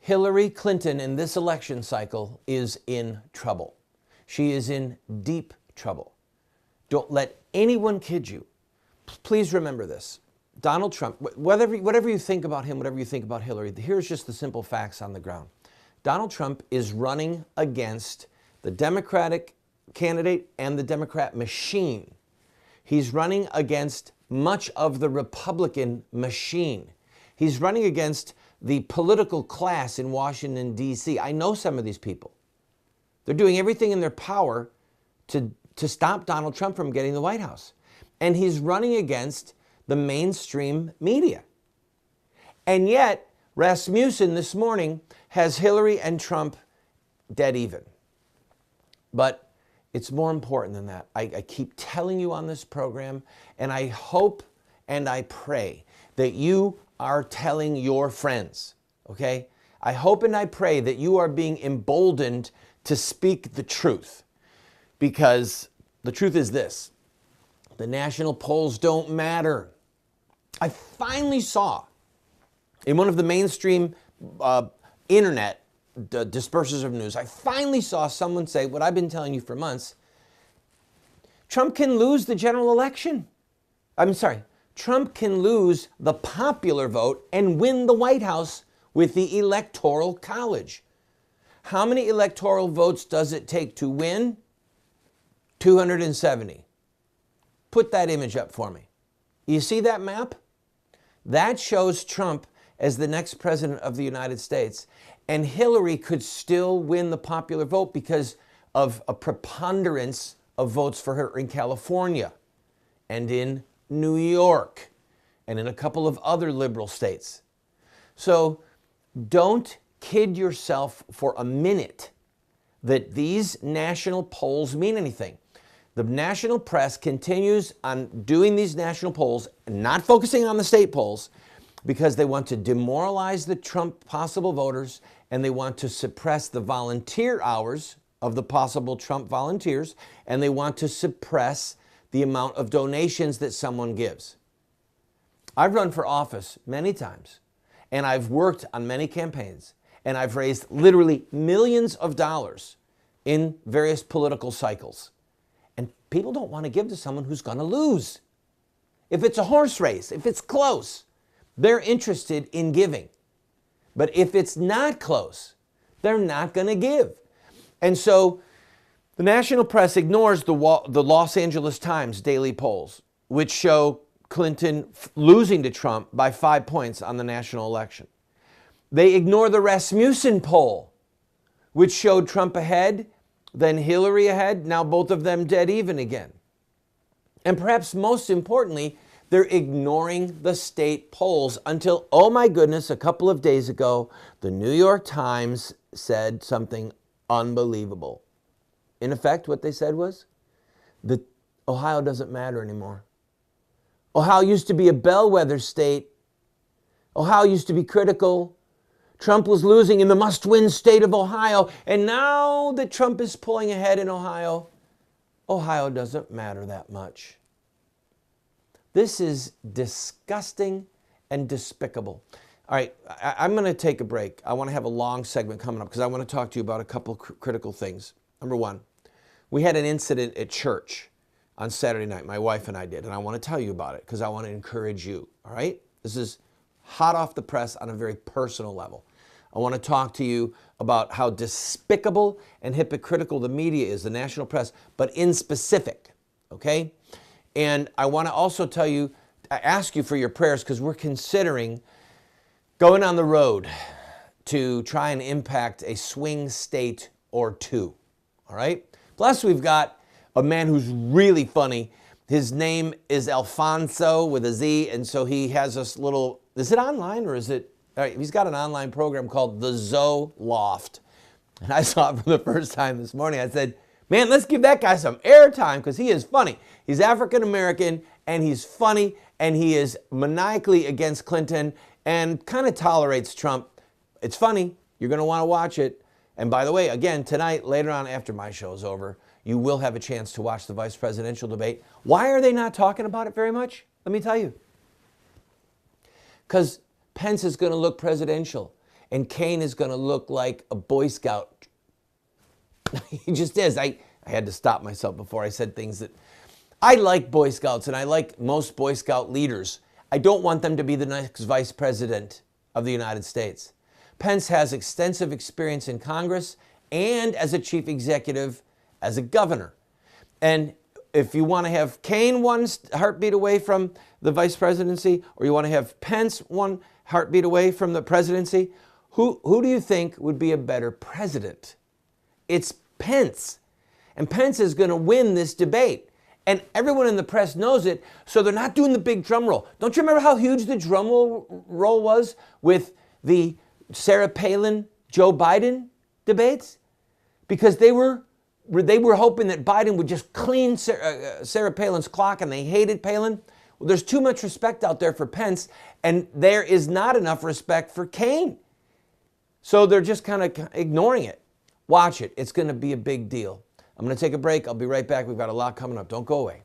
Hillary Clinton in this election cycle is in trouble. She is in deep trouble. Don't let anyone kid you. Please remember this. Donald Trump, whatever you think about him, whatever you think about Hillary, here's just the simple facts on the ground. Donald Trump is running against the Democratic candidate and the Democrat machine. He's running against much of the Republican machine. He's running against the political class in Washington, D.C. I know some of these people. They're doing everything in their power to stop Donald Trump from getting the White House. And he's running against the mainstream media. And yet, Rasmussen this morning has Hillary and Trump dead even. But it's more important than that. I keep telling you on this program, and I hope and I pray that you are telling your friends, okay? I hope and I pray that you are being emboldened to speak the truth, because the truth is this: the national polls don't matter. I finally saw in one of the mainstream internet dispersers of news, I finally saw someone say what I've been telling you for months: Trump can lose the general election. Trump can lose the popular vote and win the White House with the Electoral College. How many electoral votes does it take to win? 270. Put that image up for me. You see that map? That shows Trump as the next president of the United States. And Hillary could still win the popular vote because of a preponderance of votes for her in California and in New York and in a couple of other liberal states. So don't kid yourself for a minute that these national polls mean anything. The national press continues on doing these national polls, not focusing on the state polls, because they want to demoralize the Trump possible voters, and they want to suppress the volunteer hours of the possible Trump volunteers, and they want to suppress the amount of donations that someone gives. I've run for office many times, and I've worked on many campaigns, and I've raised literally millions of dollars in various political cycles. And people don't want to give to someone who's going to lose. If it's a horse race, if it's close, they're interested in giving. But if it's not close, they're not going to give. And so the national press ignores the Los Angeles Times daily polls, which show Clinton losing to Trump by 5 points on the national election. They ignore the Rasmussen poll, which showed Trump ahead, then Hillary ahead, now both of them dead even again. And perhaps most importantly, they're ignoring the state polls until, oh my goodness, a couple of days ago, the New York Times said something unbelievable. In effect, what they said was that Ohio doesn't matter anymore. Ohio used to be a bellwether state. Ohio used to be critical. Trump was losing in the must-win state of Ohio. And now that Trump is pulling ahead in Ohio, Ohio doesn't matter that much. This is disgusting and despicable. All right, I'm going to take a break. I want to have a long segment coming up because I want to talk to you about a couple critical things. Number one, we had an incident at church on Saturday night. My wife and I did, and I want to tell you about it because I want to encourage you, all right? This is hot off the press on a very personal level. I want to talk to you about how despicable and hypocritical the media is, the national press, but in specific, okay? And I want to also tell you, ask you for your prayers because we're considering going on the road to try and impact a swing state or two, all right? Plus, we've got a man who's really funny. His name is Alfonso with a Z, and so he has this little, is it online or is it, all right, he's got an online program called the Zoe Loft. And I saw it for the first time this morning. I said, man, let's give that guy some airtime because he is funny. He's African-American, and he's funny, and he is maniacally against Clinton and kind of tolerates Trump. It's funny. You're going to want to watch it. And by the way, again, tonight, later on after my show is over, you will have a chance to watch the vice presidential debate. Why are they not talking about it very much? Let me tell you. Because Pence is going to look presidential. and Kane is going to look like a Boy Scout. He just is. I had to stop myself before I said things that... I like Boy Scouts, and I like most Boy Scout leaders. I don't want them to be the next vice president of the United States. Pence has extensive experience in Congress and as a chief executive, as a governor. And if you want to have Kane one heartbeat away from the vice presidency, or you want to have Pence one heartbeat away from the presidency, who do you think would be a better president? It's Pence. And Pence is going to win this debate. And everyone in the press knows it, so they're not doing the big drum roll. Don't you remember how huge the drum roll was with the Sarah Palin, Joe Biden debates? Because they were hoping that Biden would just clean Sarah Palin's clock, and they hated Palin. Well, there's too much respect out there for Pence, and there is not enough respect for Kane. So they're just kind of ignoring it. Watch it. It's going to be a big deal. I'm going to take a break. I'll be right back. We've got a lot coming up. Don't go away.